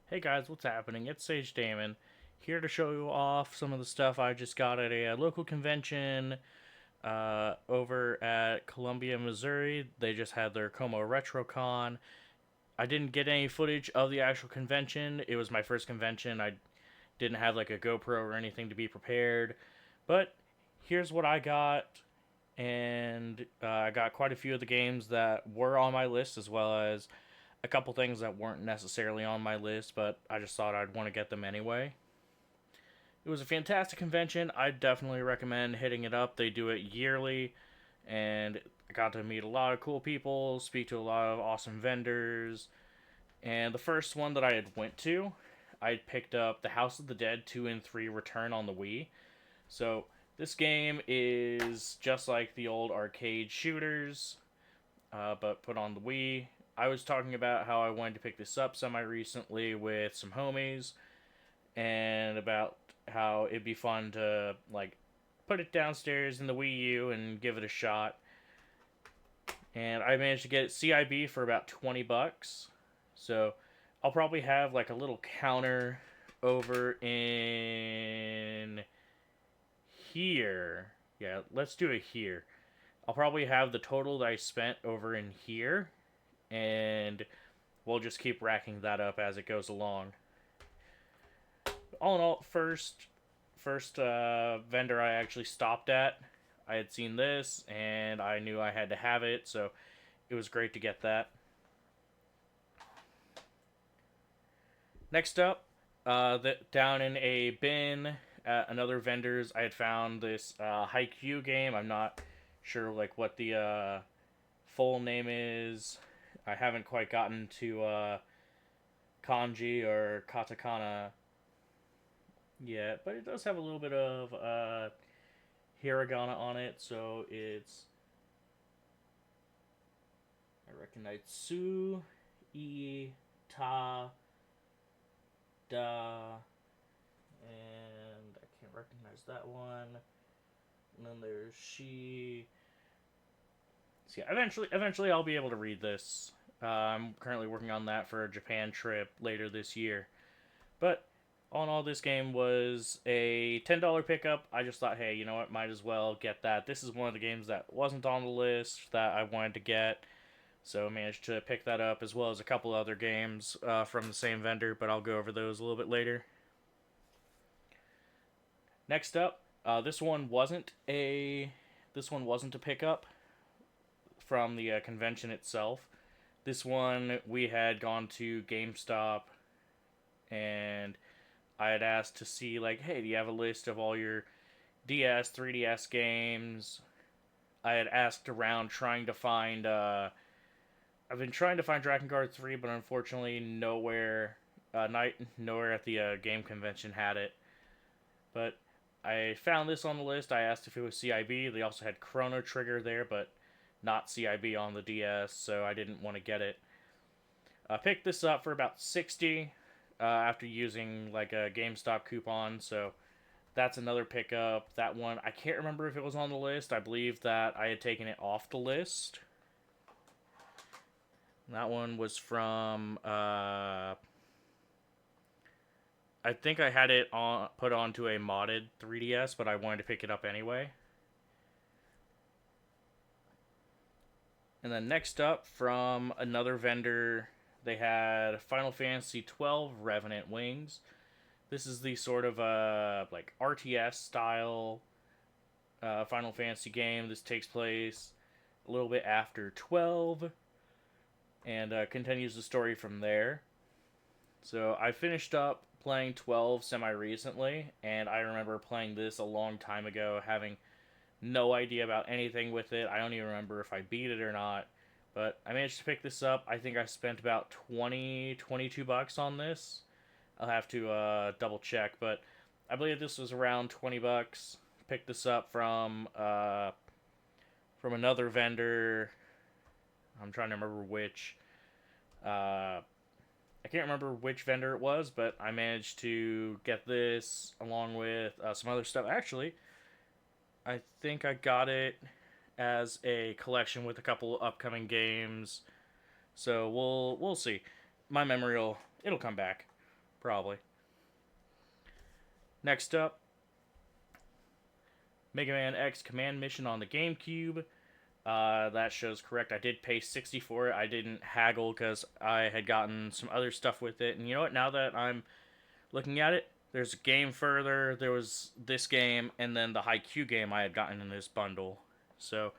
Hey guys, what's happening? It's Sage Damon here to show you off some of the stuff I just got at a local convention over at Columbia, Missouri. They just had their Como Retrocon. I didn't get any footage of the actual convention. It was my first convention. I didn't have like a GoPro or anything to be prepared. But here's what I got, and I got quite a few of the games that were on my list, as well as a couple things that weren't necessarily on my list, but I just thought I'd want to get them anyway. It was a fantastic convention. I definitely recommend hitting it up. They do it yearly, and I got to meet a lot of cool people, speak to a lot of awesome vendors. And the first one that I had went to, I picked up the House of the Dead 2 and 3 Return on the Wii. So this game is just like the old arcade shooters, but put on the Wii. I was talking about how I wanted to pick this up semi recently with some homies, and about how it'd be fun to like put it downstairs in the Wii U and give it a shot. And I managed to get it CIB for about $20. So I'll probably have like a little counter over in here. Yeah, let's do it here. I'll probably have the total that I spent over in here, and we'll just keep racking that up as it goes along. All in all, first vendor I actually stopped at, I had seen this and I knew I had to have it, so it was great to get that. Next up, down in a bin at another vendor's, I had found this Haikyuu game. I'm not sure like what the full name is. I haven't quite gotten to kanji or katakana yet, but it does have a little bit of hiragana on it, so it's, I recognize Su, I, Ta, Da, and I can't recognize that one. And then there's She. So yeah, eventually I'll be able to read this. I'm currently working on that for a Japan trip later this year. But all in all, this game was a $10 pickup. I just thought, hey, you know what, might as well get that. This is one of the games that wasn't on the list that I wanted to get, so I managed to pick that up, as well as a couple other games from the same vendor, but I'll go over those a little bit later. Next up, this one wasn't a pickup from the convention itself. This one we had gone to GameStop, and I had asked to see like, hey, do you have a list of all your DS, 3DS games? I had asked around trying to find. I've been trying to find Dragon Guard 3, but unfortunately nowhere at the game convention had it. But I found this on the list. I asked if it was CIB. They also had Chrono Trigger there, but not CIB on the DS, so I didn't want to get it. I picked this up for about 60 after using like a GameStop coupon, so that's another pickup. That one, I can't remember if it was on the list. I believe that I had taken it off the list. That one was from I think I had it on put onto a modded 3DS, but I wanted to pick it up anyway. And then next up, from another vendor, they had Final Fantasy 12 Revenant Wings. This is the sort of like RTS style Final Fantasy game. This takes place a little bit after 12 and continues the story from there. So I finished up playing 12 semi recently, and I remember playing this a long time ago, having no idea about anything with it. I don't even remember if I beat it or not. But I managed to pick this up. I think I spent about 22 bucks on this. I'll have to double check, but I believe this was around 20 bucks. Picked this up from another vendor. I'm trying to remember which. I can't remember which vendor it was, but I managed to get this along with some other stuff. Actually, I think I got it as a collection with a couple upcoming games. So we'll see. My memory will it'll come back. probably. Next up, Mega Man X Command Mission on the GameCube. That shows correct. I did pay 60 for it. I didn't haggle because I had gotten some other stuff with it. And you know what? Now that I'm looking at it, there's a game further. There was this game, and then the Haikyuu game I had gotten in this bundle. So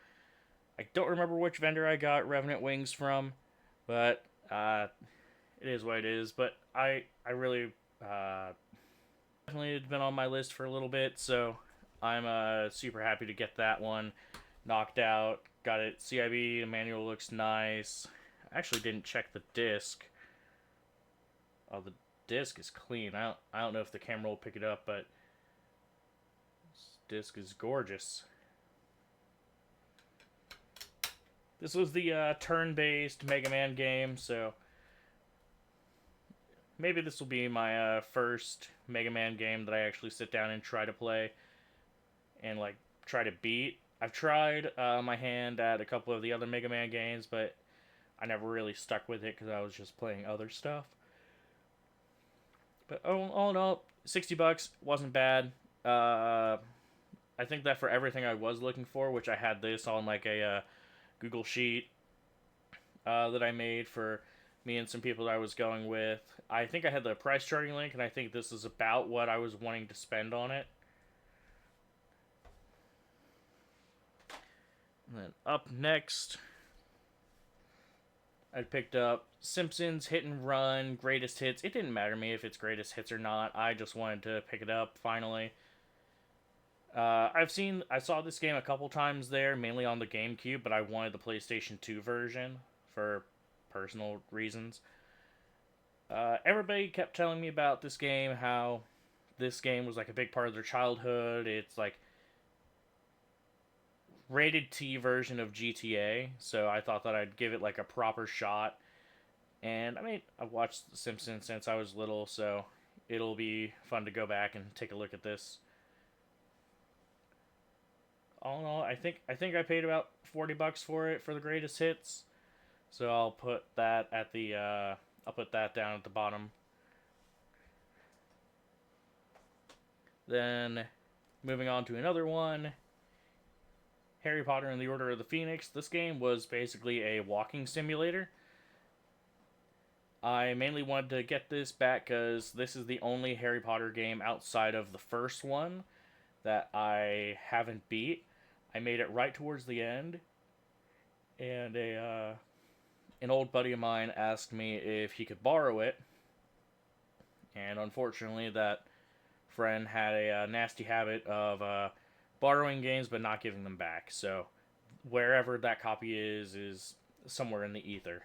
I don't remember which vendor I got Revenant Wings from, but it is what it is. But I really definitely had been on my list for a little bit, so I'm super happy to get that one knocked out. Got it CIB, the manual looks nice. I actually didn't check the disc. Oh, the disc is clean. I don't know if the camera will pick it up, but this disc is gorgeous. This was the turn-based Mega Man game, so maybe this will be my first Mega Man game that I actually sit down and try to play and like try to beat. I've tried my hand at a couple of the other Mega Man games, but I never really stuck with it because I was just playing other stuff. But all in all, $60 wasn't bad. I think that for everything I was looking for, which I had this on like a Google Sheet that I made for me and some people that I was going with. I think I had the price charting link, and I think this is about what I was wanting to spend on it. And then up next, I picked up Simpsons Hit and Run Greatest Hits. It didn't matter to me if it's Greatest Hits or not. I just wanted to pick it up finally. I saw this game a couple times there, mainly on the GameCube, but I wanted the PlayStation 2 version for personal reasons. Everybody kept telling me about this game, how this game was like a big part of their childhood. It's like rated T version of GTA, so I thought that I'd give it like a proper shot. And I mean, I've watched The Simpsons since I was little, so it'll be fun to go back and take a look at this. All in all, I think I paid about $40 for it for the greatest hits. So I'll put that at the I'll put that down at the bottom. Then moving on to another one, Harry Potter and the Order of the Phoenix. This game was basically a walking simulator. I mainly wanted to get this back because this is the only Harry Potter game outside of the first one that I haven't beat. I made it right towards the end, and an old buddy of mine asked me if he could borrow it, and unfortunately that friend had a nasty habit of borrowing games but not giving them back, so wherever that copy is somewhere in the ether.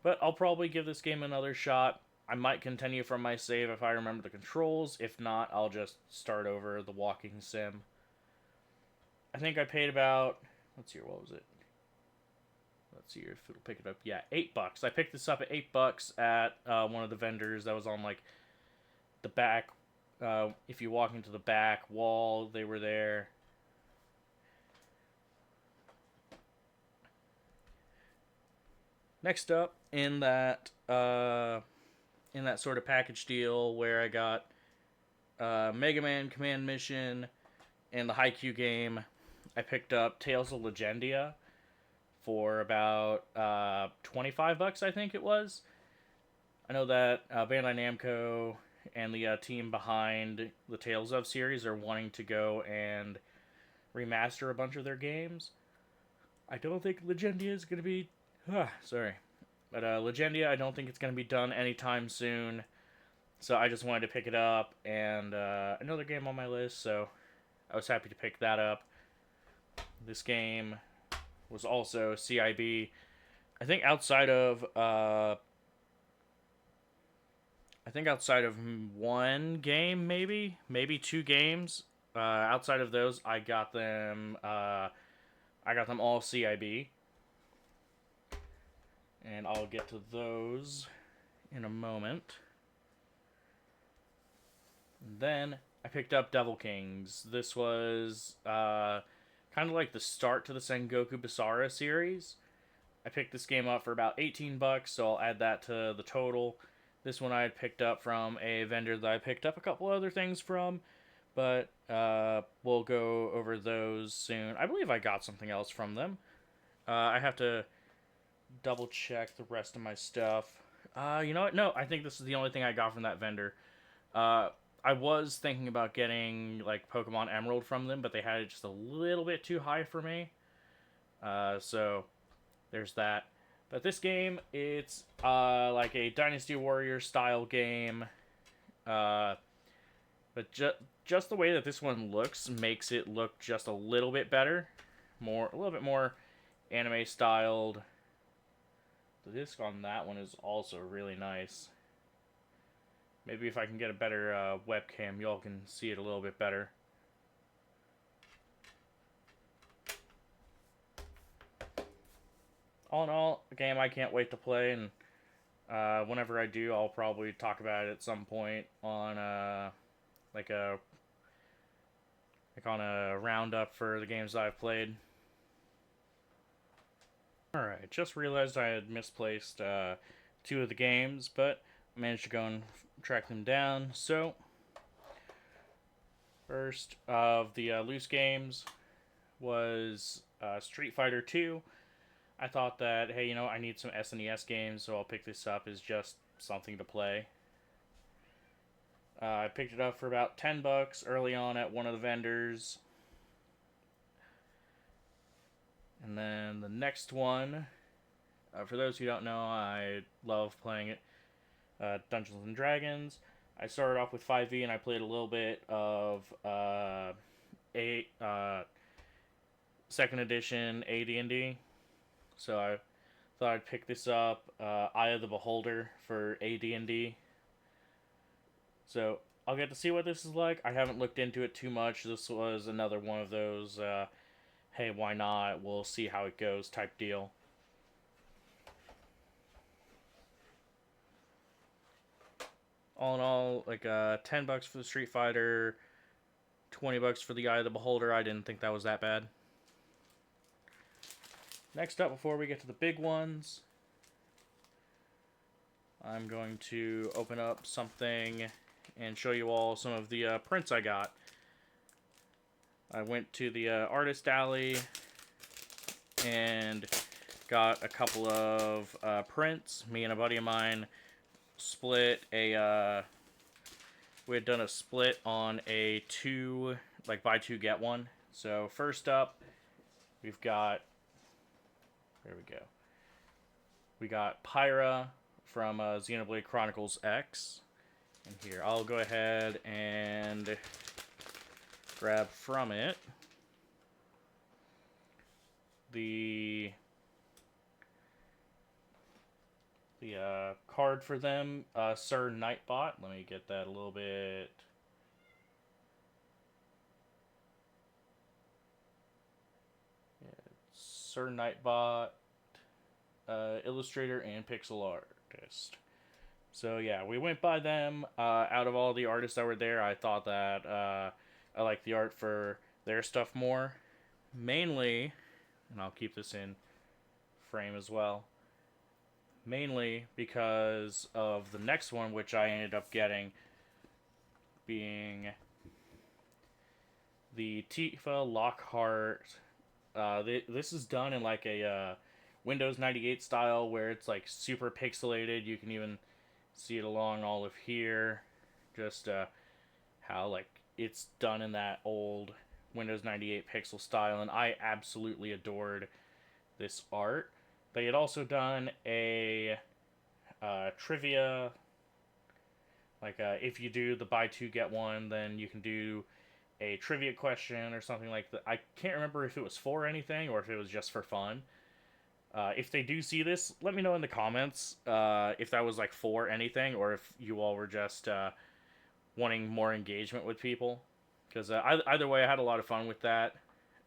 But I'll probably give this game another shot. I might continue from my save if I remember the controls. If not, I'll just start over the walking sim. I think I paid about, let's see, what was it? Let's see if it'll pick it up. Yeah, $8. I picked this up at $8 at one of the vendors that was on like the back. If you walk into the back wall, they were there. Next up, in that sort of package deal where I got Mega Man Command Mission and the Haikyuu game, I picked up Tales of Legendia for about $25, I think it was. I know that Bandai Namco and the team behind the Tales of series are wanting to go and remaster a bunch of their games. I don't think Legendia is going to be... sorry. But Legendia, I don't think it's going to be done anytime soon. So I just wanted to pick it up, and another game on my list, so I was happy to pick that up. This game was also CIB. I think outside of one game, maybe two games. Outside of those, I got them all CIB, and I'll get to those in a moment. And then I picked up Devil Kings. This was kind of like the start to the Sengoku Basara series. I picked this game up for about $18, so I'll add that to the total. This one I had picked up from a vendor that I picked up a couple other things from, but we'll go over those soon. I believe I got something else from them. I have to double check the rest of my stuff. You know what? No, I think this is the only thing I got from that vendor. Uh, I was thinking about getting like Pokemon Emerald from them, but they had it just a little bit too high for me. So there's that. But this game, it's like a Dynasty Warrior style game. Uh, but just the way that this one looks makes it look just a little bit better, a little bit more anime styled. The disc on that one is also really nice. Maybe if I can get a better webcam, y'all can see it a little bit better. All in all, a game I can't wait to play, and whenever I do, I'll probably talk about it at some point on like a on a roundup for the games that I've played. Alright, just realized I had misplaced 2 of the games, but I managed to go and track them down. So, first of the loose games was Street Fighter 2. I thought that, hey, you know, I need some SNES games, so I'll pick this up as just something to play. I picked it up for about $10 early on at one of the vendors. And then the next one, for those who don't know, I love playing it, Dungeons and Dragons. I started off with 5e and I played a little bit of second edition AD&D. So I thought I'd pick this up, Eye of the Beholder for AD&D. So I'll get to see what this is like. I haven't looked into it too much. This was another one of those, hey, why not? We'll see how it goes type deal. All in all, like $10 for the Street Fighter, $20 for the Eye of the Beholder. I didn't think that was that bad. Next up, before we get to the big ones, I'm going to open up something and show you all some of the prints I got. I went to the artist alley and got a couple of prints. Me and a buddy of mine split a we had done a split on a buy two get one. So first up, we've got, there we go, we got Pyra from Xenoblade Chronicles X. And here, I'll go ahead and grab from it the card for them, Sir Nightbot. Let me get that a little bit. Yeah, Sir Nightbot, illustrator and pixel artist. So yeah, we went by them. Out of all the artists that were there, I thought that I liked the art for their stuff more. Mainly, and I'll keep this in frame as well, mainly because of the next one, which I ended up getting, being the Tifa Lockhart. This is done in like a Windows 98 style where it's like super pixelated. You can even see it along all of here. Just how like it's done in that old Windows 98 pixel style, and I absolutely adored this art. They had also done a trivia, like if you do the buy two get one, then you can do a trivia question or something like that. I can't remember if it was for anything or if it was just for fun. If they do see this, let me know in the comments if that was like for anything or if you all were just wanting more engagement with people. Because either way, I had a lot of fun with that.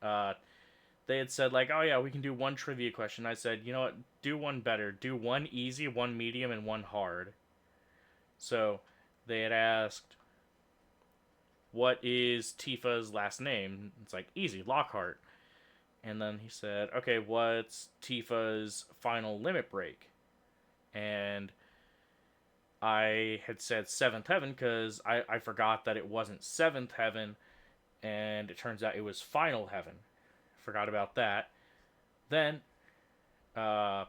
They had said like, oh yeah, we can do one trivia question. I said, you know what, do one better. Do one easy, one medium, and one hard. So they had asked, what is Tifa's last name? It's like, easy, Lockhart. And then he said, okay, what's Tifa's final limit break? And I had said Seventh Heaven because I forgot that it wasn't Seventh Heaven, and it turns out it was Final Heaven. Forgot about that. Then, uh,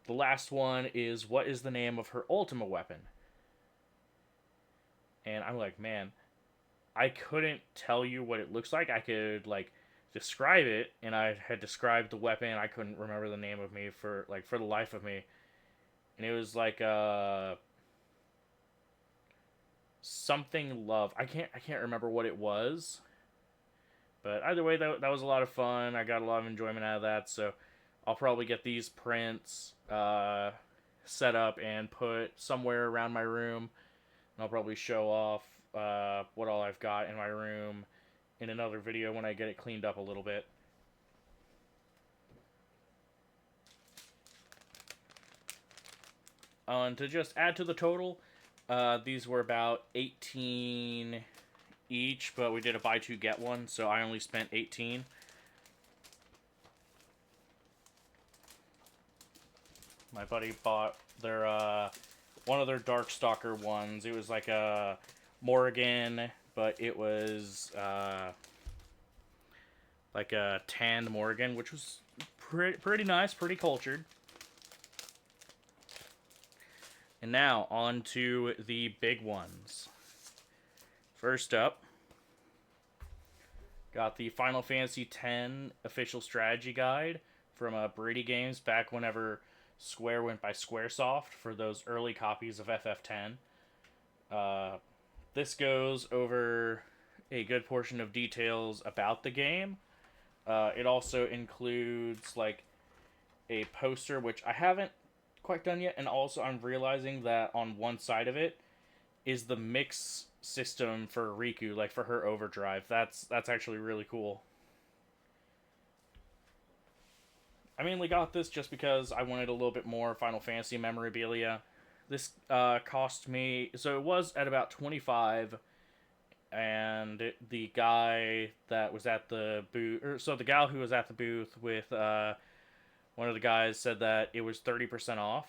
the last one is what is the name of her ultimate weapon? And I'm like, man, I couldn't tell you what it looks like. I could like describe it, and I had described the weapon. I couldn't remember the name of me for the life of me. And it was like something love. I can't remember what it was. But either way, that was a lot of fun. I got a lot of enjoyment out of that. So I'll probably get these prints set up and put somewhere around my room. And I'll probably show off what all I've got in my room in another video when I get it cleaned up a little bit. And to just add to the total, these were about 18 each, but we did a buy two get one, so I only spent 18. My buddy bought their one of their Darkstalker ones. It was like a Morrigan, but it was like a tanned Morrigan, which was pretty nice, pretty cultured. And now, on to the big ones. First up, got the Final Fantasy X official strategy guide from Brady Games back whenever Square went by Squaresoft for those early copies of FF10. This goes over a good portion of details about the game. It also includes like a poster, which I haven't quite done yet, and also I'm realizing that on one side of it is the mix system for Riku, like for her overdrive. That's actually really cool. I mainly got this just because I wanted a little bit more Final Fantasy memorabilia. This cost me, so it was at about 25, and the guy that was at the booth, so the gal who was at the booth with one of the guys said that it was 30% off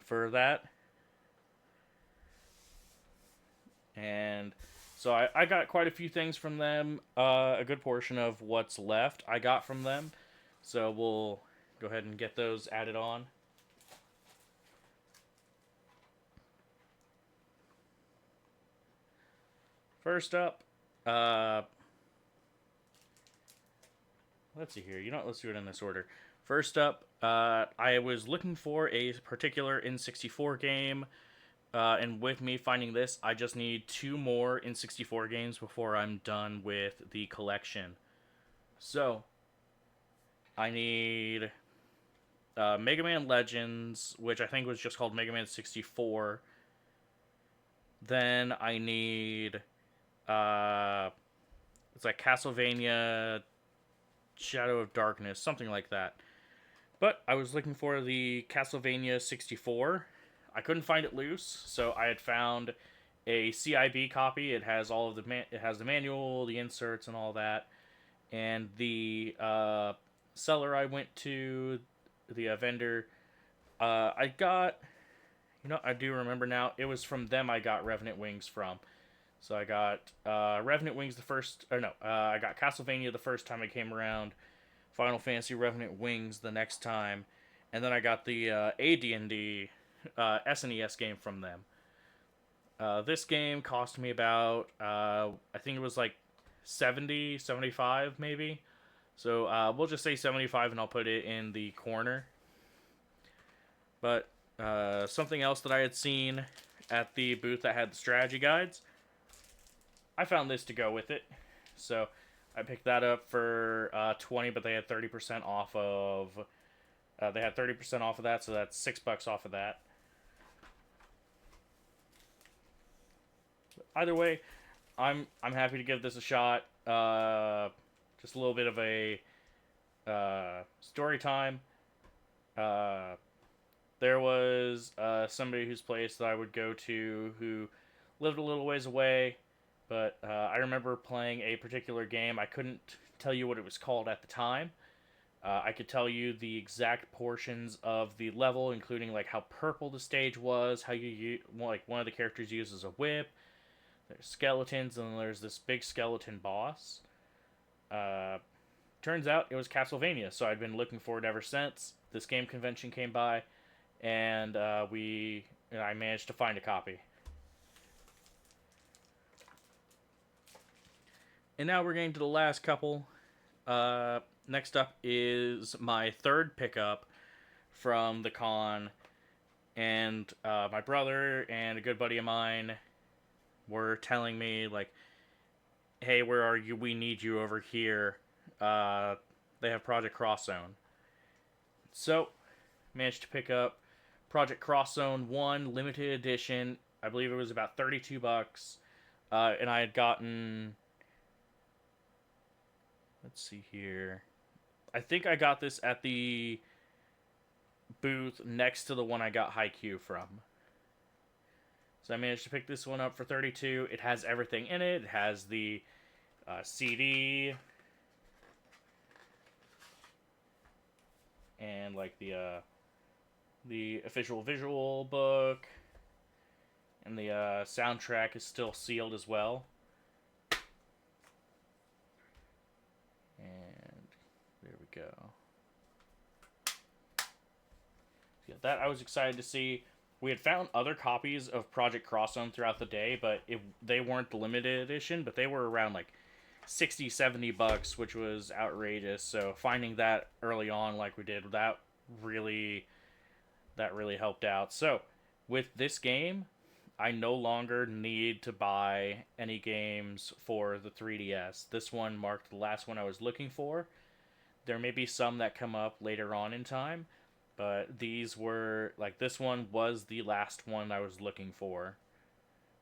for that. And so I got quite a few things from them. A good portion of what's left I got from them. So we'll go ahead and get those added on. First up, let's see here. Let's do it in this order. First up, I was looking for a particular N64 game. And with me finding this, I just need 2 more N64 games before I'm done with the collection. So, I need Mega Man Legends, which I think was just called Mega Man 64. Then I need it's like Castlevania Shadow of Darkness, something like that. But I was looking for the Castlevania 64. I couldn't find it loose, so I had found a CIB copy. It has all of it has the manual, the inserts, and all that. And the seller I went to, the vendor, I got, I do remember now. It was from them I got Revenant Wings from. So I got Revenant Wings I got Castlevania the first time I came around, Final Fantasy Revenant Wings the next time, and then I got the AD&D SNES game from them. This game cost me about, I think it was like 70, 75 maybe. So we'll just say 75 and I'll put it in the corner. But something else that I had seen at the booth that had the strategy guides, I found this to go with it. So I picked that up for 20, but they had 30% off of that, so that's $6 off of that. Either way, I'm happy to give this a shot. Just a little bit of a story time. There was somebody whose place that I would go to who lived a little ways away, but I remember playing a particular game. I couldn't tell you what it was called at the time, I could tell you the exact portions of the level, including like how purple the stage was, how like one of the characters uses a whip. There's skeletons, and there's this big skeleton boss. Uh, Turns out it was Castlevania, so I'd been looking forward ever since. This game convention came by, and I managed to find a copy. And now we're getting to the last couple. Next up is my third pickup from the con, and my brother and a good buddy of mine were telling me, like, hey, where are you? We need you over here. They have Project Cross Zone. So, managed to pick up Project Cross Zone 1 limited edition. I believe it was about $32. And I had gotten, let's see here. I think I got this at the booth next to the one I got Haikyuu from. So I managed to pick this one up for $32. It has everything in it. It has the CD and like the official visual book, and the soundtrack is still sealed as well. And there we go. Yeah, that I was excited to see. We had found other copies of Project Cross Zone throughout the day, but they weren't the limited edition, but they were around like $60-$70, which was outrageous. So finding that early on like we did, that really helped out. So with this game, I no longer need to buy any games for the 3DS. This one marked the last one I was looking for. There may be some that come up later on in time, but these were, like, this one was the last one I was looking for.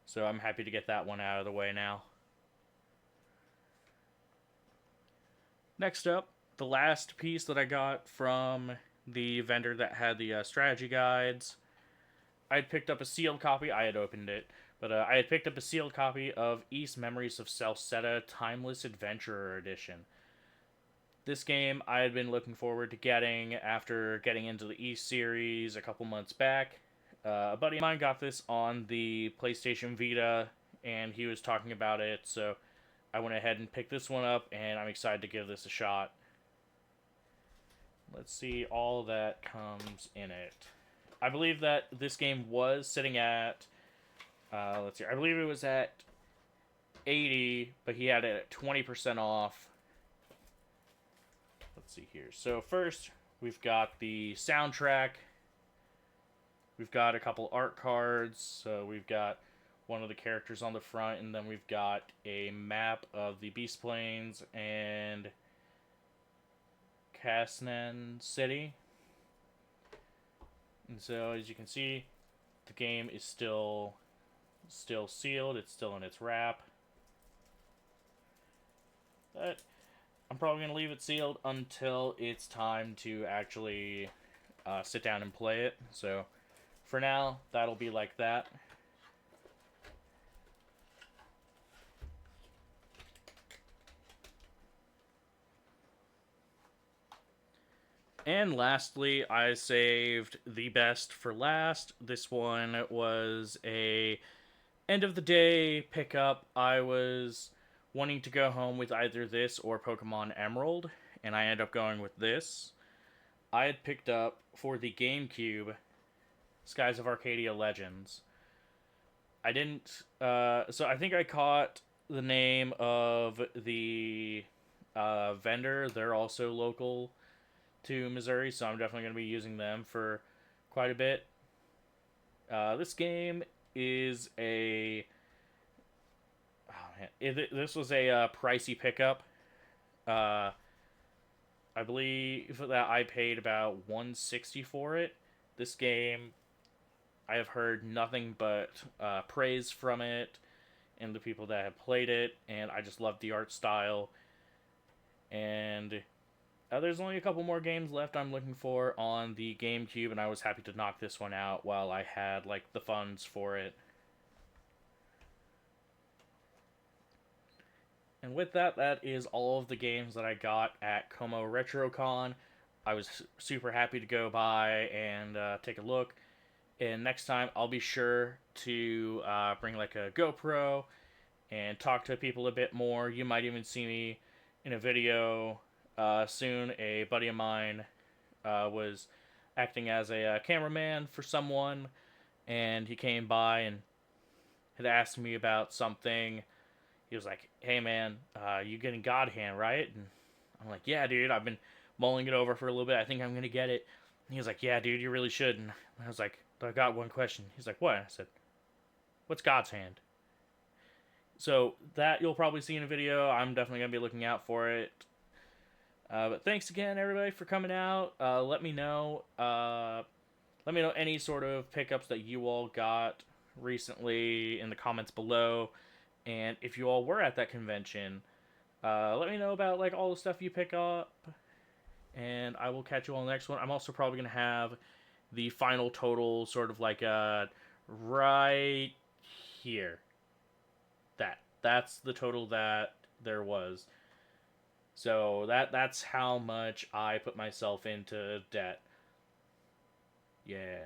So I'm happy to get that one out of the way now. Next up, the last piece that I got from the vendor that had the strategy guides. I had picked up a sealed copy. I had opened it. But I had picked up a sealed copy of East Memories of Celceta Timeless Adventurer Edition. This game I had been looking forward to getting after getting into the East series a couple months back. A buddy of mine got this on the PlayStation Vita, and he was talking about it, so I went ahead and picked this one up, and I'm excited to give this a shot. Let's see all that comes in it. I believe that this game was sitting at, let's see, I believe it was at $80, but he had it at 20% off. Let's see here. So first, we've got the soundtrack. We've got a couple art cards. So we've got one of the characters on the front, and then we've got a map of the Beast Plains and Kasnan City. And so, as you can see, the game is still sealed. It's still in its wrap. But I'm probably going to leave it sealed until it's time to actually sit down and play it. So, for now, that'll be like that. And lastly, I saved the best for last. This one was a end of the day pickup. I was wanting to go home with either this or Pokemon Emerald, and I ended up going with this. I had picked up for the GameCube Skies of Arcadia Legends. I didn't, so I think I caught the name of the vendor. They're also local to Missouri, so I'm definitely going to be using them for quite a bit. This game is a... Oh man, this was a pricey pickup. I believe that I paid about $160 for it. This game, I have heard nothing but praise from it and the people that have played it, and I just love the art style. And there's only a couple more games left I'm looking for on the GameCube, and I was happy to knock this one out while I had like the funds for it. And with that, that is all of the games that I got at Como Retrocon. I was super happy to go by and take a look. And next time, I'll be sure to bring like a GoPro and talk to people a bit more. You might even see me in a video soon. A buddy of mine was acting as a cameraman for someone, and he came by and had asked me about something. He was like, "Hey man, you getting God Hand, right?" And I'm like, "Yeah, dude. I've been mulling it over for a little bit. I think I'm gonna get it." And he was like, "Yeah, dude, you really should." And I was like, "I got one question." He's like, "What?" I said, "What's God's hand?" So that you'll probably see in a video. I'm definitely gonna be looking out for it. But thanks again, everybody, for coming out. Let me know. Let me know any sort of pickups that you all got recently in the comments below. And if you all were at that convention, let me know about like all the stuff you pick up. And I will catch you on the next one. I'm also probably gonna have the final total sort of like right here. That's the total that there was. So that's how much I put myself into debt. Yeah.